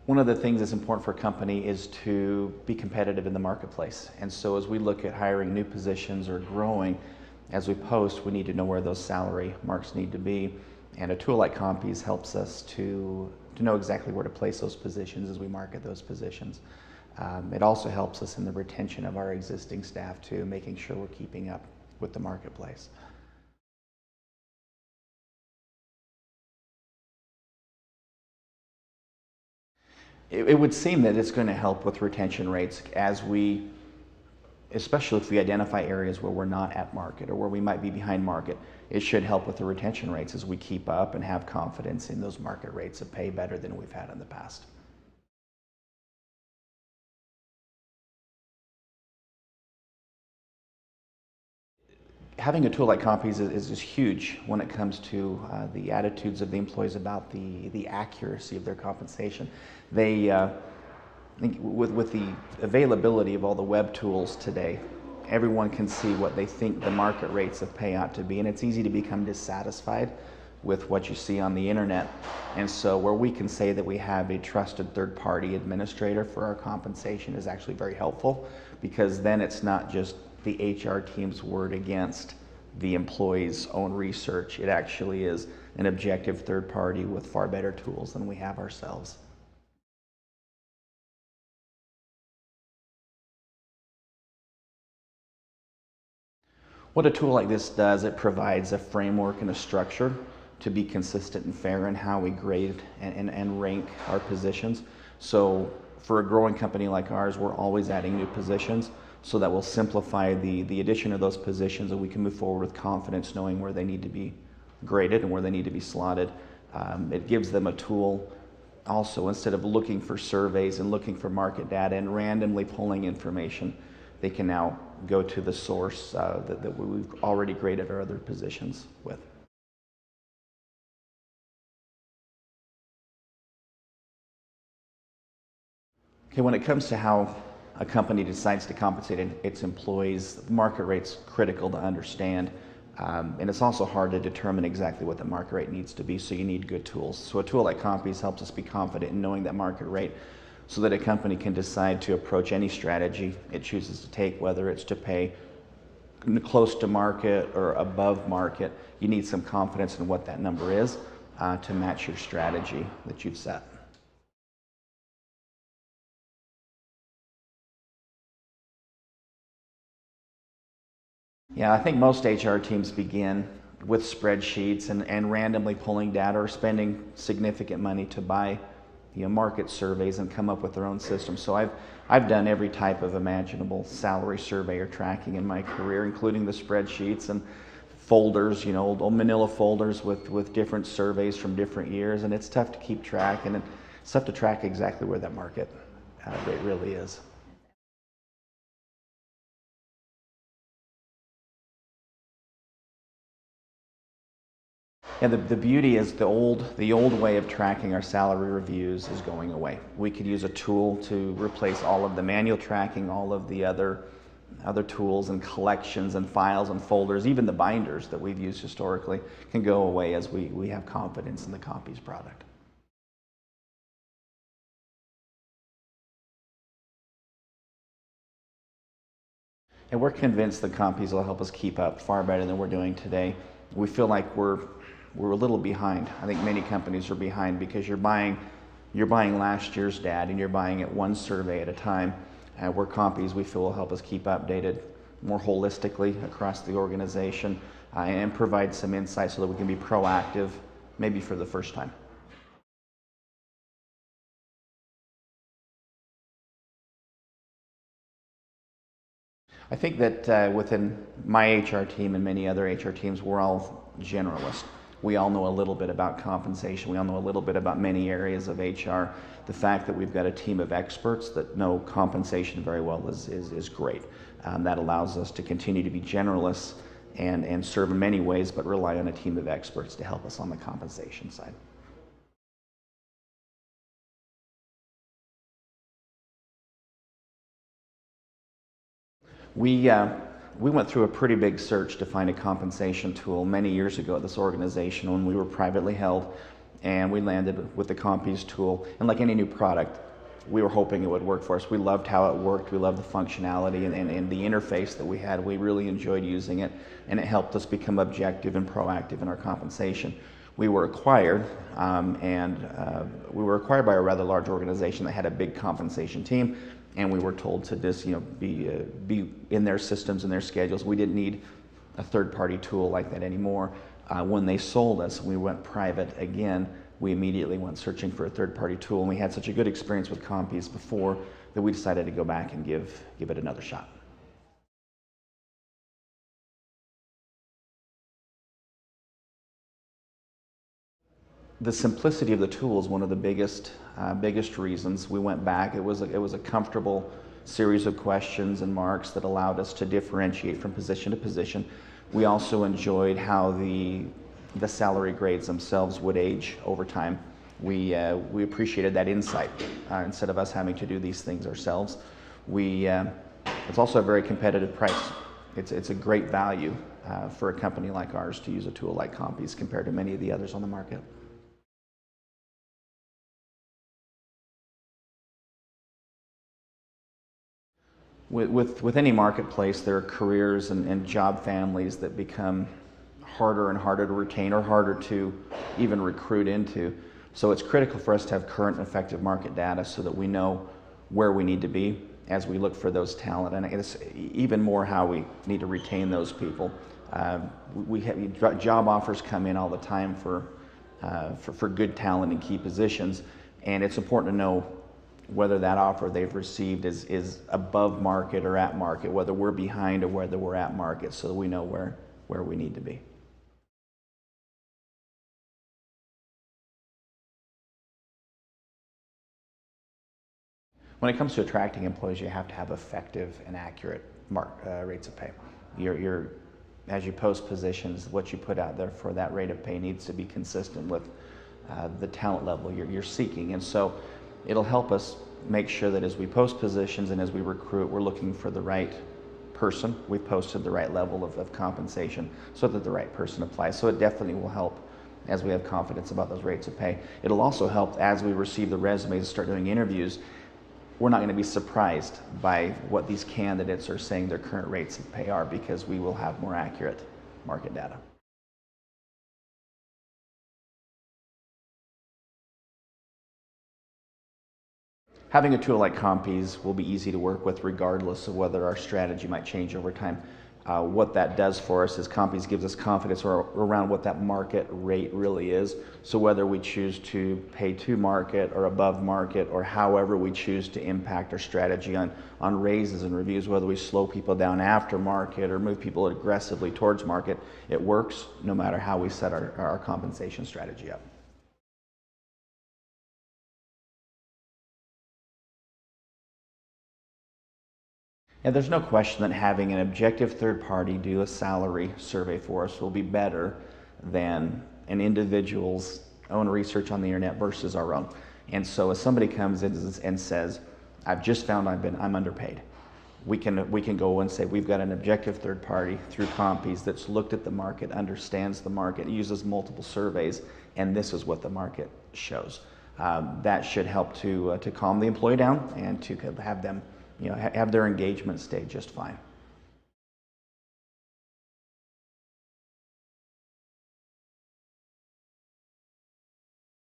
One of the things that's important for a company is to be competitive in the marketplace. And so as we look at hiring new positions or growing, as we post, we need to know where those salary marks need to be. And a tool like Compease helps us to know exactly where to place those positions as we market those positions. It also helps us in the retention of our existing staff too, making sure we're keeping up with the marketplace. It would seem that it's going to help with retention rates especially if we identify areas where we're not at market or where we might be behind market. It should help with the retention rates as we keep up and have confidence in those market rates of pay better than we've had in the past. Having a tool like Compease is just huge when it comes to the attitudes of the employees about the accuracy of their compensation. I think with the availability of all the web tools today, everyone can see what they think the market rates of pay ought to be, and it's easy to become dissatisfied with what you see on the internet. And so where we can say that we have a trusted third-party administrator for our compensation is actually very helpful, because then it's not just the HR team's word against the employee's own research. It actually is an objective third party with far better tools than we have ourselves. What a tool like this does, it provides a framework and a structure to be consistent and fair in how we grade and rank our positions. So for a growing company like ours, we're always adding new positions, so that will simplify the addition of those positions, and we can move forward with confidence knowing where they need to be graded and where they need to be slotted. It gives them a tool also, instead of looking for surveys and looking for market data and randomly pulling information, they can now go to the source that we've already graded our other positions with. Okay, when it comes to how a company decides to compensate its employees, the market rate's critical to understand, and it's also hard to determine exactly what the market rate needs to be, so you need good tools. So a tool like Compease helps us be confident in knowing that market rate, so that a company can decide to approach any strategy it chooses to take, whether it's to pay close to market or above market. You need some confidence in what that number is to match your strategy that you've set. Yeah, I think most HR teams begin with spreadsheets and randomly pulling data or spending significant money to buy market surveys and come up with their own system. So I've done every type of imaginable salary survey or tracking in my career, including the spreadsheets and folders, old manila folders with different surveys from different years, and it's tough to keep track, and it's tough to track exactly where that market rate really is. And the beauty is the old way of tracking our salary reviews is going away. We could use a tool to replace all of the manual tracking, all of the other tools and collections and files and folders, even the binders that we've used historically can go away as we have confidence in the Compease product. And we're convinced that Compease will help us keep up far better than we're doing today. We feel like we're a little behind. I think many companies are behind because you're buying last year's data and you're buying it one survey at a time. Where Compease, we feel, will help us keep updated more holistically across the organization and provide some insight so that we can be proactive, maybe for the first time. I think that within my HR team and many other HR teams, we're all generalists. We all know a little bit about compensation. We all know a little bit about many areas of HR. The fact that we've got a team of experts that know compensation very well is great. That allows us to continue to be generalists and serve in many ways, but rely on a team of experts to help us on the compensation side. We went through a pretty big search to find a compensation tool many years ago at this organization when we were privately held, and we landed with the Compease tool. And like any new product, we were hoping it would work for us. We loved how it worked. We loved the functionality and the interface that we had. We really enjoyed using it, and it helped us become objective and proactive in our compensation. We were acquired, we were acquired by a rather large organization that had a big compensation team, and we were told to just be in their systems and their schedules. We didn't need a third-party tool like that anymore. When they sold us, we went private again. We immediately went searching for a third-party tool, and we had such a good experience with Compease before that we decided to go back and give it another shot. The simplicity of the tool is one of the biggest reasons we went back. It was a comfortable series of questions and marks that allowed us to differentiate from position to position. We also enjoyed how the salary grades themselves would age over time. We appreciated that insight instead of us having to do these things ourselves. It's also a very competitive price. It's a great value for a company like ours to use a tool like Compease compared to many of the others on the market. With any marketplace, there are careers and job families that become harder and harder to retain or harder to even recruit into. So it's critical for us to have current and effective market data so that we know where we need to be as we look for those talent, and it's even more how we need to retain those people. We have job offers come in all the time for good talent in key positions, and it's important to know whether that offer they've received is above market or at market, whether we're behind or whether we're at market, so that we know where we need to be. When it comes to attracting employees, you have to have effective and accurate rates of pay. As you post positions, what you put out there for that rate of pay needs to be consistent with the talent level you're seeking. And so it'll help us make sure that as we post positions and as we recruit, we're looking for the right person. We posted the right level of compensation so that the right person applies. So it definitely will help as we have confidence about those rates of pay. It'll also help as we receive the resumes and start doing interviews. We're not going to be surprised by what these candidates are saying their current rates of pay are, because we will have more accurate market data. Having a tool like Compease will be easy to work with regardless of whether our strategy might change over time. What that does for us is Compease gives us confidence around what that market rate really is. So whether we choose to pay to market or above market, or however we choose to impact our strategy on raises and reviews, whether we slow people down after market or move people aggressively towards market, it works no matter how we set our compensation strategy up. And there's no question that having an objective third party do a salary survey for us will be better than an individual's own research on the internet versus our own. And so if somebody comes in and says, I've just found I'm underpaid, we can go and say, we've got an objective third party through Compease that's looked at the market, understands the market, uses multiple surveys, and this is what the market shows. That should help to calm the employee down and to have them have their engagement stay just fine.